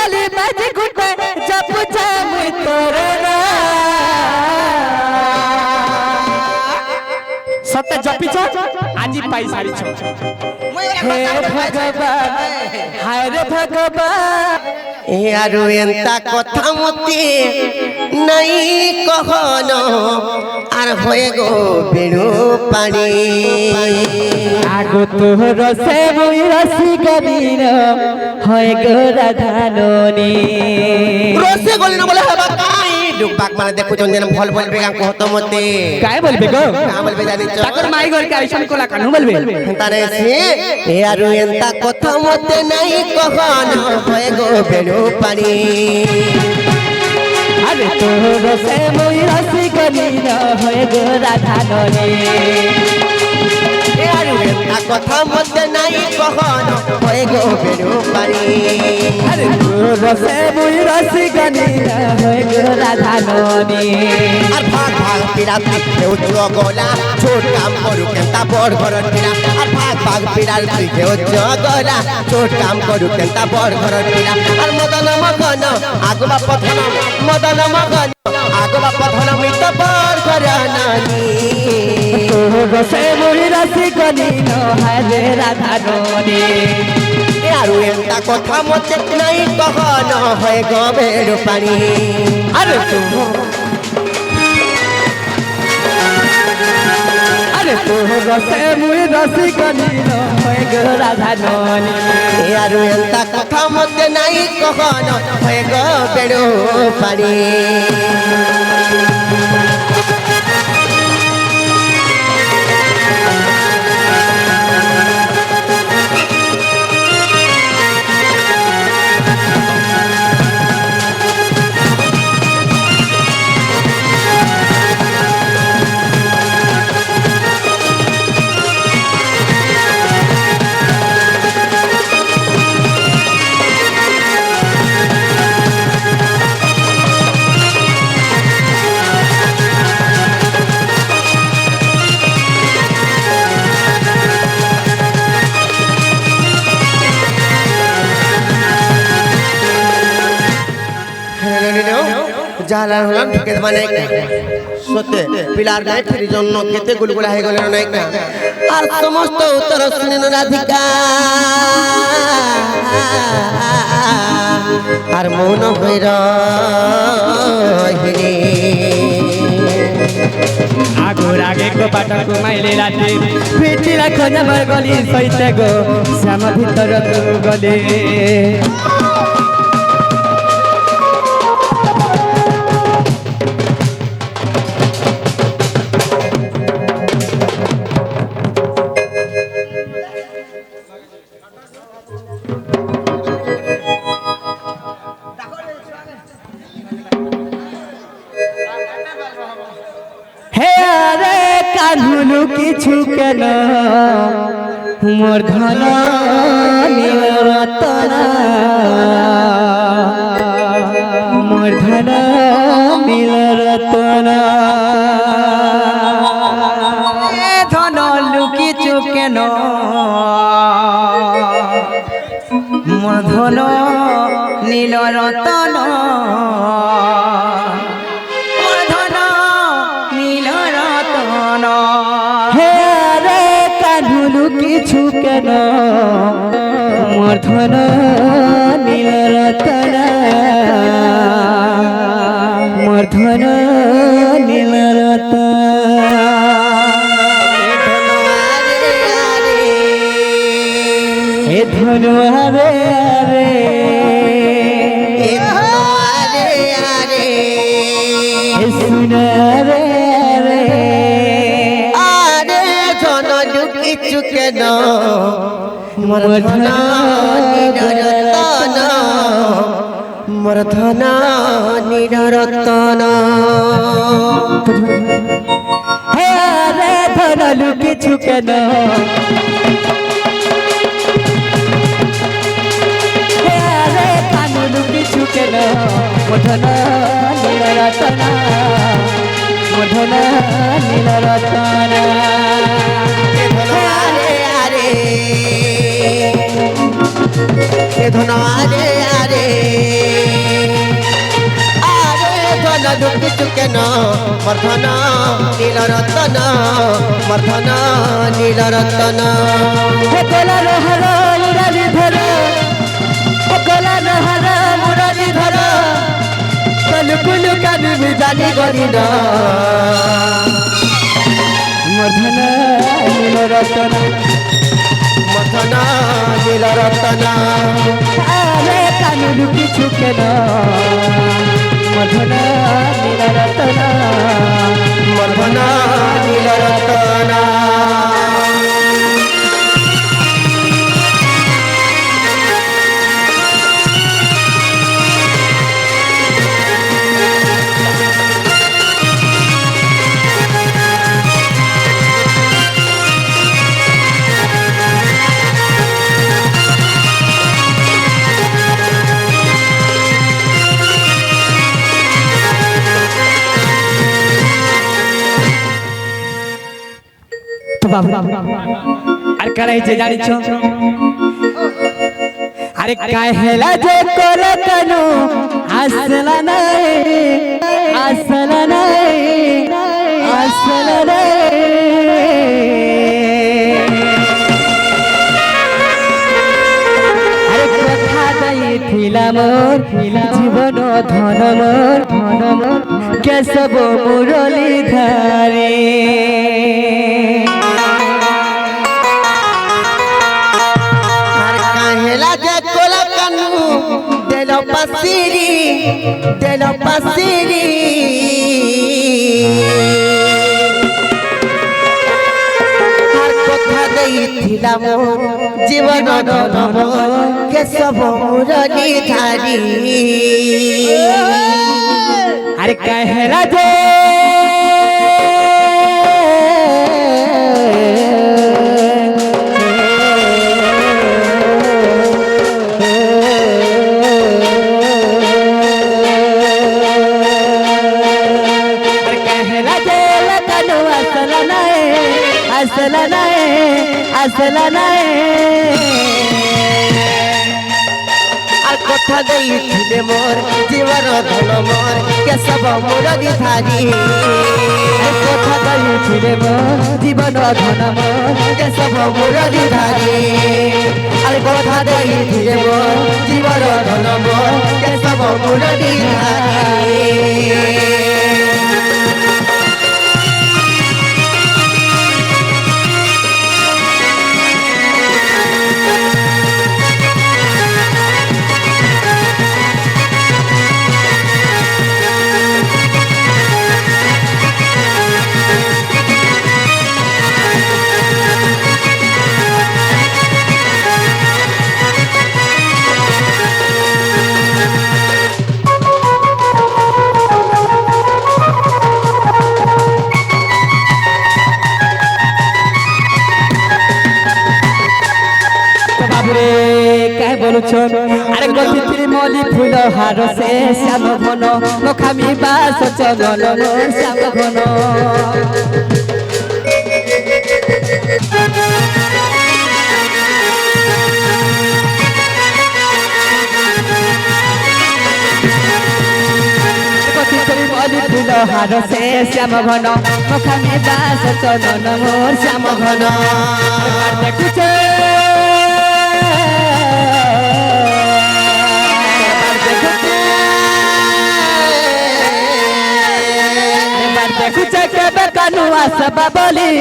खाली मैजिक गुटे जप जाम तोरना सत्य जपिछ आज पाई सारी छ हे भगवान हाय रे भगवान यारो एंता कथा मते नहीं कहन आर होए गो बेणु पानी आगो तोहर से मुई रसी गबीर होए गो राधाननी रोसे गली न बोले हबा काई डुबाक माने देखु जन जन भल भल बेगा कहत मते काय बोलबे गो का बोलबे जानि छ ताकर माई घर के आइसन कोला कानु बोलबे तारे से यारो एंता कथा मते नहीं कहन होए गो बेणु पानी अरे तोहर से मुई रसी गबीर होए गो राधाननी यारो एंता कथा मते नहीं कहन होए गो बेणु पानी अरे तोहर से मुई रसी गबीर होए गो राधाननी আর ভাগ ভাগ পিরাত দিতে উচ্চ গলা ছোট কাম করু কেনতা বড় ঘরর পিরা আর ভাগ ভাগ পিরাত দিতে উচ্চ গলা ছোট কাম করু কেনতা বড় ঘরর পিরা আর মদন মগন আগবা পথন মদন মগন আগবা পথন মিত বড় ঘর নানি तोहर से मुई रसी गबीर होए राधाननी यारो एंता কথা মতে নাই কহন হয় গবের পানি अरे तोहर से मुई रसी गबीर होए गो राधाननी यारो एंता কথা মতে নাই কহন হয় গবের পানি जाला হলাম ঢুকে মানে সতে পিলার গায়ে ফিরি জন্য কেতে গুলগুলা হয়ে গেল না একটা আর সমস্ত উত্তর শুনেন রাধিকা আর মৌন হইর হিরে आगोर आगे को पाटक माइले राते पिटी राखो जमर गली सैते गो श्याम भीतर तू गले কিছু কেন মোর ধন রতন মোর ধন নীল রতন ধন লুকিছু কেন মোর ধন নীল রতন কিছু কেন মোর ধন নীল রতন মোর ধন নীল রতন হে ধন আরে আরে হে শুনে আরে আরে কিছু কেন মোর ধন নিরতন মোর ধন নিরতন হে রে ধন লুকিছু কেন হে রে কান লুকিছু কেন মোর ধন নিরতন মোর ধন নিরতন ধন আরে আরে রে আরে ধন দুঃখী চুকেন মর্ধন নীল রতন মর্ধন নীল রতন গোলার হার মুরারি ধর গোলার হার মুরারি ধর কলকুলু কানি বিজানি গরিন মর্ধন নীল রতন মর্ধন নীল রতন আরে কানুলু কিছু কেন মর্ধন নীল রতন মর্ধন নীল রতন তো বাবু আর কারাই যে জানিছ আরে কাহেলা যে কল কানু আসলা নাই আসলা নাই আসলা নাই আরে কথা দাইছিলা মোর জীবন ধন মোর কেশব মুরলী ধারে হেলা যে কোলা কানু দেল পাসিরি আর কথা দেইছিলা মোর জীবন ধন কেশব মুরলী ধারি अरे कहला जे असला नाए আর কথা দেইছিলে মোর জীবন ধন মোর কেশব মুরলী ধারি কথা দাইছিলে মোর জীবন ধন মোর কেশব মুরলী ধারি আর কথা দেইছিলে মোর জীবন ধন মোর কেশব মুরলী ধারি আরে গতিত্রী মলি ফুল হার সে শ্যাম ঘন মখামি বাস চগন শ্যাম ঘন গতিত্রী মলি ফুল হার সে শ্যাম ঘন মখামি বাস চগন শ্যাম ঘন দেখুছে দেখুছে কেবে কানু আসবা বলি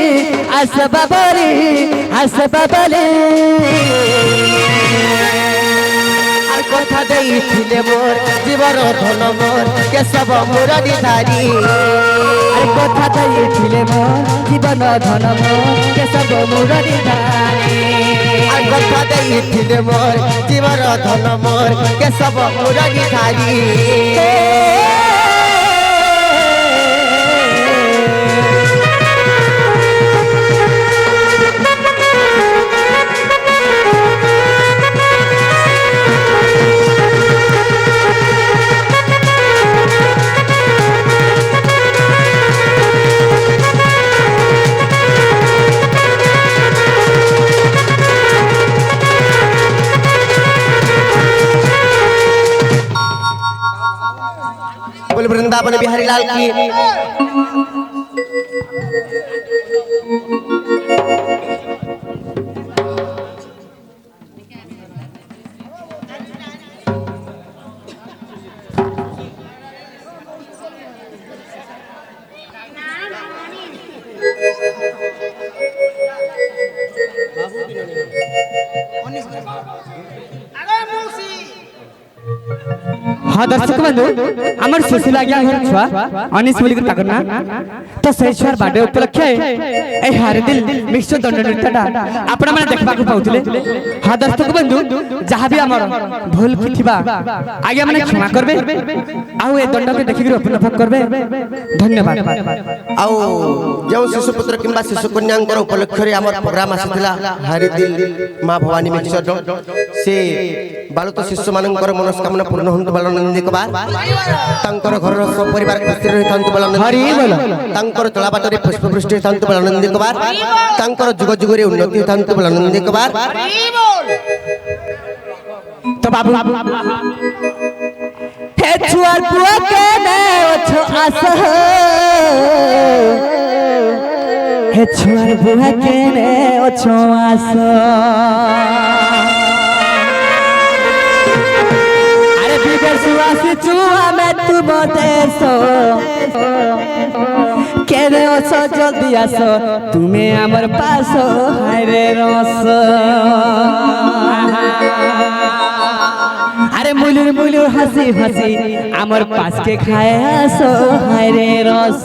আর কথা দেইছিলে মোর জীবন ধন মোর কেশব মুরলী ধারি আর কথা দিয়েছিলে মোর জীবন ধন মোর কেশব মুরলী ধারি আর কথা দেইছিলে মোর জীবন ধন মোর কেশব মুরলী ধারি वृंदावन बिहारी लाल की। हाँ दर्शक बंधु आमर शिशु लगे घर छुआ अनिश बोली ताकर ना तो से छुआर बर्थडे उपलक्षे ए हारे दिल मिक्सचर दंड नृत्यटा आपण माने देखबा को पाउथिले। हाँ दर्शक बंधु जहाँ भी आमर भूल थिबा आगे माने क्षमा करबे आउ ए दंड के देखि उपलब्ध करबे। धन्यवाद। आउ जो शिशु पुत्र किंबा शिशु कन्यांकर उपलक्ष्य रे हमर प्रोग्राम आसीथिला हारे दिल मां भवानी मिक्सचर से बालक शिशु मानकर मनस्कामना पूर्ण होंतु बालन नंदी कुमार तांकर घर सब परिवार खुशी रहि थांतु बालन हरि बोल तांकर चलाबाटरे पुष्पवृष्टि थांतु बालन नंदी कुमार तांकर जुग जुग रे उन्नति थांतु बालन नंदी कुमार। तो बाबू हे छुआर पुआ के ने ओछो आस हे छुआर बुआ के ने ओछो आस अरे बिगर सुआसी चुआ में तू बदेसो के रे ओछो जल्दी आसो तुम्हें हमर पासो हाय रे रस अरे मुलुर मुलुर हंसी हंसी आमर पास के खाए आसो हाय रे रस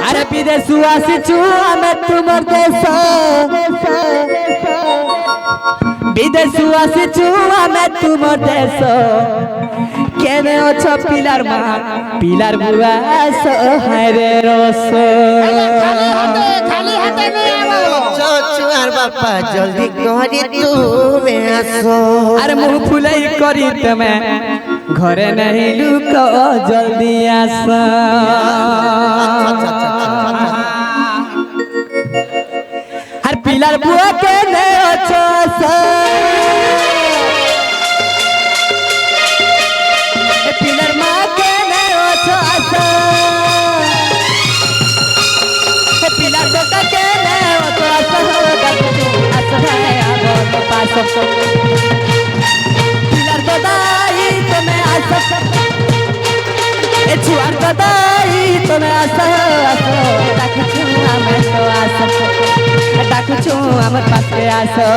अरे विदेश आसी चुआ में तुमर देश विदेश आसी चुआ में तुमर देश केने ओछो पिलार मां पिलार बुआ आसो हाय रे रस चुआर बापा जल्दी करी तू में आसो अरे मुंह फुलाई करी तमे घरे नहीं लुको जल्दी आसो हर पिलार बुआ के ने ओछो आसो पिलार मां के ने ओछो आसो पिलार बेटा के ने ओछो आसो पिलार दादाई तुम्हें आसो ए छुआर दादाई तुम्हें आसो आसो डाकछु हमें तो आसो डाकछु हमर पास के आसो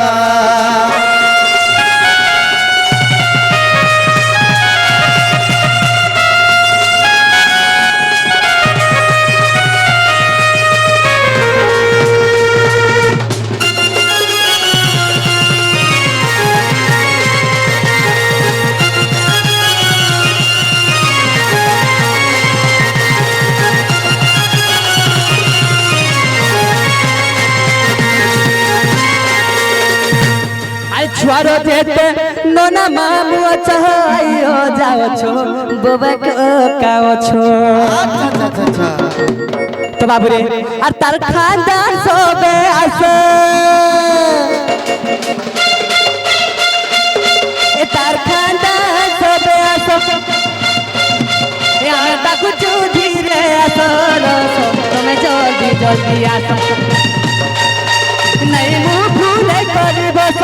छुआरो देते नोना मामू चाहयो जाओ छो बोबा को काओ छो तो बाबू रे और तार खानदान सोबे आसो ए तार खानदान सोबे आसो ए आटा कुछ धीरे आसो तुम्हें जल्दी जल्दी आसो नहीं मुँह फूले करी बस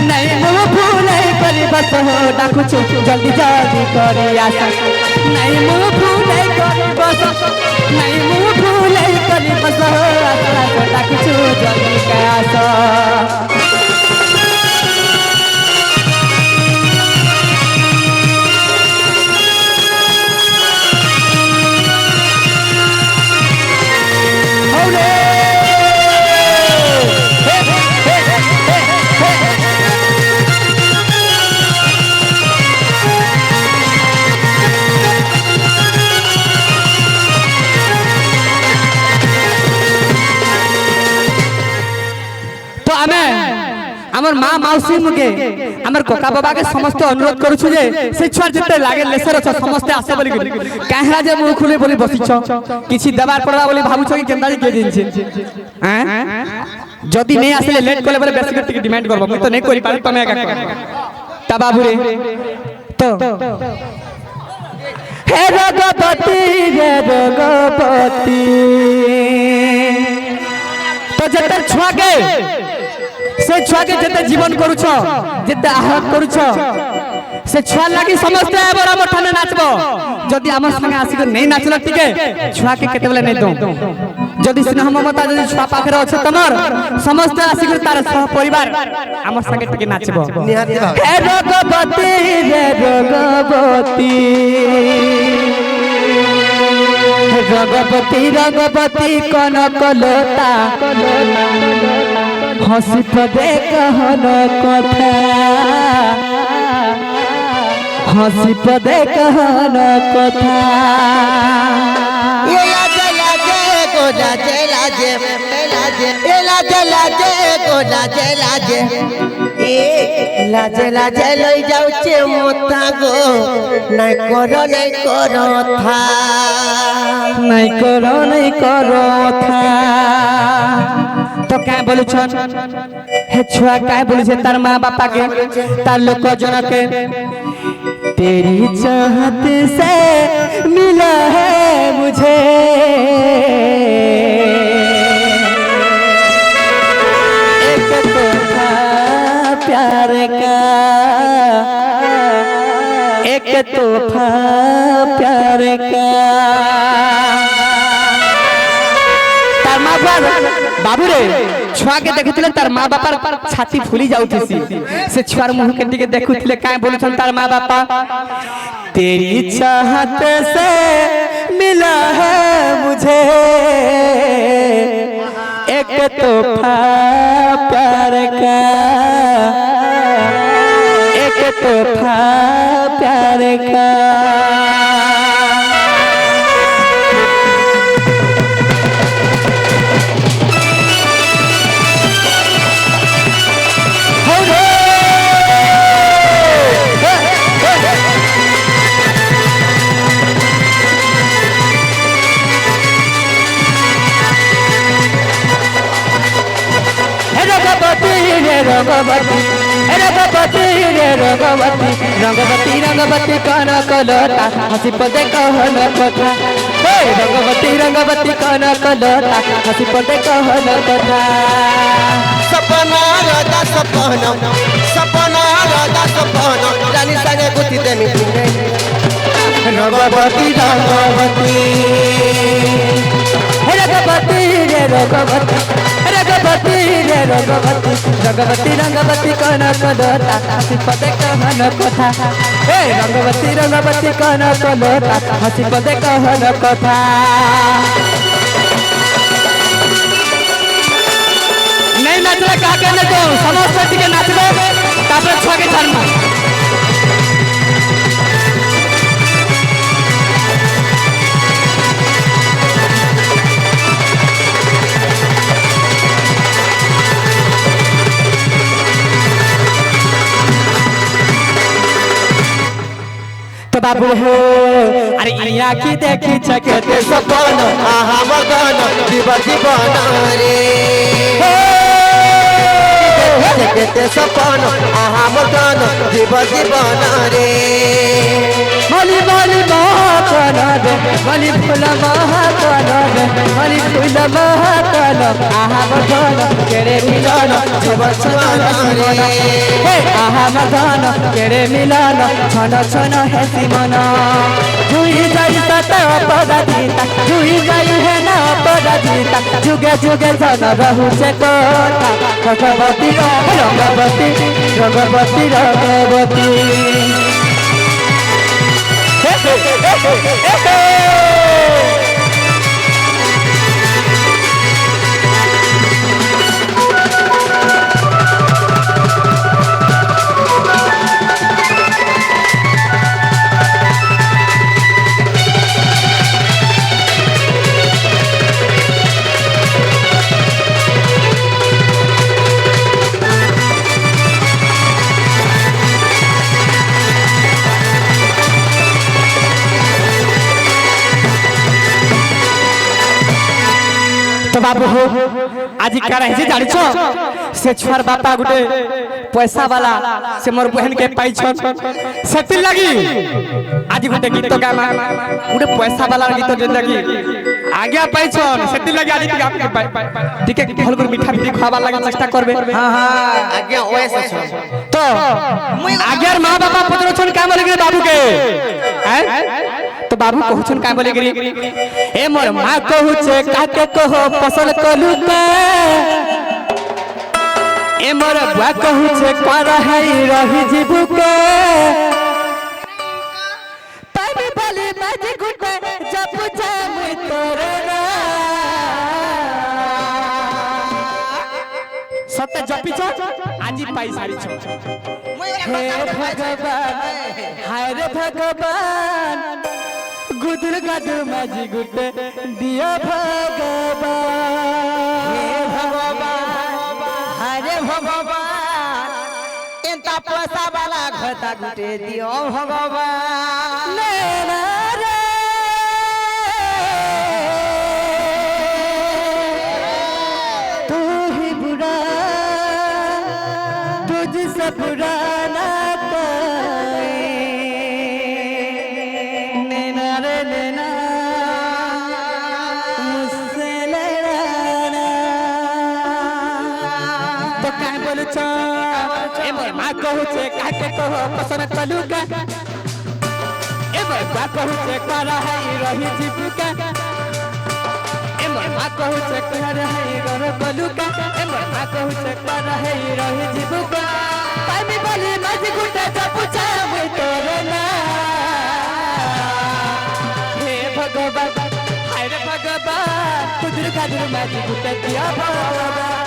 नहीं मुँह फूले करी बस हो डाकुछु जल्दी जल्दी करी आसा नहीं मुँह फूले करी बस नहीं मुँह फूले करी बस हो आसा डाकुछु जल्दी के आसा आमर माँ मौसी मुके आमर कोका बाबा के समस्त अनुरोध करू छु जे से छुआ जते लागे लेसर छ समस्त आसे बोली काहेला जे मुख खुले बोली बसी छ किछि दबार पड़वा बोली भाबु छ कि केंदाली के दिन छी हैं जदी नै आसले लेट कोले बोले बेसी टिकट डिमांड करबो म तो नै करि पारि तमे का ता बाबू रे तो हे रघुपति रे रघुपति तो जते छुआ के से छुआ के जते जीवन करूछ जते आहत करूछ से छुआ लागी समस्त बड़ा मोठाने नाचबो जदि आम संगे आसिक नहीं नाचल टिके छुआ के केते बेले नहीं दो जदि स्नेह ममता जदि छुआ पाखरे अछि तमर समस्त आसिक तार सह परिवार आम संगे टिके नाचबो निहाती भाव हे रघुपति रे रघुपति रघुपति रघुपति कनकलता हसी पदे कहन कथा हसी पदे कहन कथा ये लाजे लाजे को लाजे लाजे लाजे ये लाजे लाजे को लाजे लाजे ए लाजे लाजे लई जाउचे मोता गो नहीं करो था नहीं करो था तो क्या बोलू छन हे छुआ क्या बोलू छे तार माँ बापा के तार लोक जन के तेरी चाहत से मिला है मुझे एक तोहफा प्यार का एक तोहफा प्यार का तार माँ बाबू रे छुआ के देखुले तार माँ बापा छाती फुली जाउथसी से छुआर मुंह के टिके देखुले काय बोलुछन तार माँ बापा तेरी चाहत से मिला है मुझे एक तोहफा प्यार का एक तोहफा प्यार का रघुपति रघुपति रे रघुपति रघुपति रघुपति कन कलता हसी पदे कहन कथा हे रघुपति रघुपति कन कलता हसी पदे कहन कथा सपना राजा सपना सपना राजा सपना रानी संगे गुथी देनी रघुपति रघुपति रघुपति रे रघुपति रघुपति रे रघुपति रघुपति रघुपति कन कलता हसी पदे कहन कथा हे रघुपति रघुपति कन कलता हसी पदे कहन कथा नहीं नाचले का के न तो समस्त टिके नाचबे तापर छुआ के धर्म तो बाबू हो अरे इया की देखी छकते सपन आहा मगन जीवन जीवन रे देखते सपन आहा मगन जीवन जीवन रे मली मली महाकन दे मली फूल महाकन दे मली फूल महाकन आहा मगन केरे मिलन जीवन जीवन रे हे आहा मगन केरे मिलन छन छन है सिमन जुई जाई सत अपराधीता जुई जाई है ना अपराधीता जुगे जुगे जन रहु से कोठा रघुपति रघुपति रघुपति रघुपति तो बाबू हो आज क्या रही जानिछ से छुआर बापा गुटे पैसा वाला से मोर बहन के पाई छन सेति लगी आज गुटे गीत गामा गुटे पैसा वाला गीत जिंदगी आगे पाई छन सेति लगी आज के आपके पाई ठीक है भल कर मीठा मीठी खावा लागे चेष्टा करबे हां हां आगे ओएस छ तो आगे मां बाबा पुत्र छन का बोले बाबू के हैं तो बाबू कहू छन का बोले ए मोर मां कहू छे काके कहो पसंद कलू के ए मोर बुआ कहू छे कर है रही जीबू के पानी बाली बाजी गुटे जब जाम तोरे ना सत्य जपी छ आजी पाई सारी छ हे भगवान हाय रे भगवान गुदुर गादुर माजी गुटे दिया भगवान हे भगवान हरे भगवान एंता पैसा वाला घटा गुटे दियो भगवान लेना रे तू ही बुरा तुझसे बुरा ना कोई नैना रे नैना मुझसे लड़ाना तो काहे बोले छ ए मोर मां कहू छे काके कहो पसंद कलू का ए मोर बा कहू छे कर है रही जीबू का ए मोर मां कहू छे कर है गर कलू का ए मोर मां कहू छे कर है रही जीबू का पानी बोली मज गुटे जब चाम तोरे ना हे भगवान हाय रे भगवान कुदर गादुर मज गुटे दिया भगवान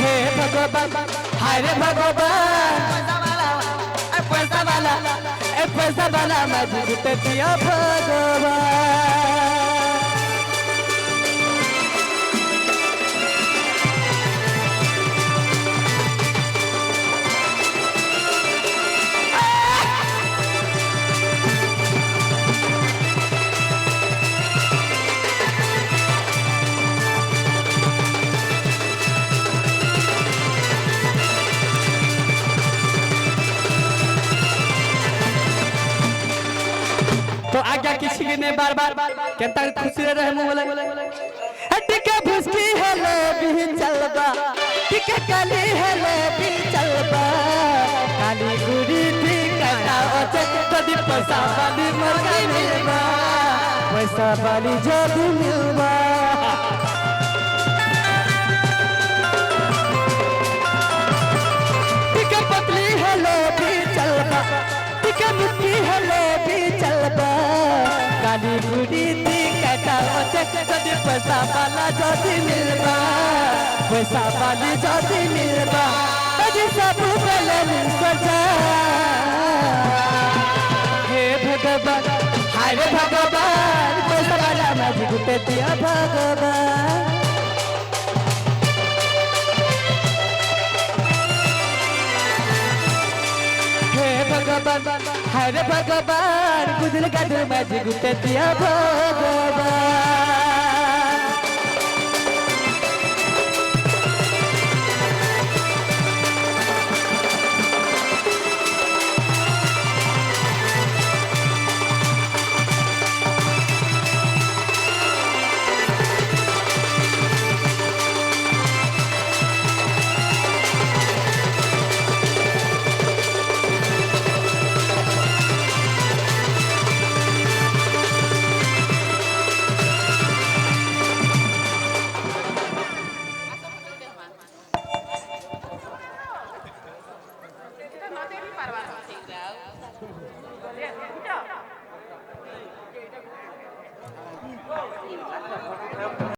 हे भगवान हाय रे भगवान पैसा वाला मज गुटे दिया भगवान तो आज्ञा किसी के ने बार बार केता खुशी रहे मुंह बोले टिके भुसकी हेले भी चलबा टिके काली हेले भी चलबा काली गुड़ी थी कटा ओचे कदी पैसा वाली मर मिलबा पैसा वाली जब मिलबा टिके पतली हेले भी चलबा टिके मुट्ठी हेले भी चलबा काली गुड़ी थी कटा ओचे कदी पैसा वाला जदी मिलबा पैसा वाली जदी मिलबा तदी सब पहले मिल जा हे भगवान हाय रे भगवान पैसा वाला मज गुटे दिया भगवान हे भगवान हाय रे भगवान गुदल गादुर मज गुटे दिया भगवान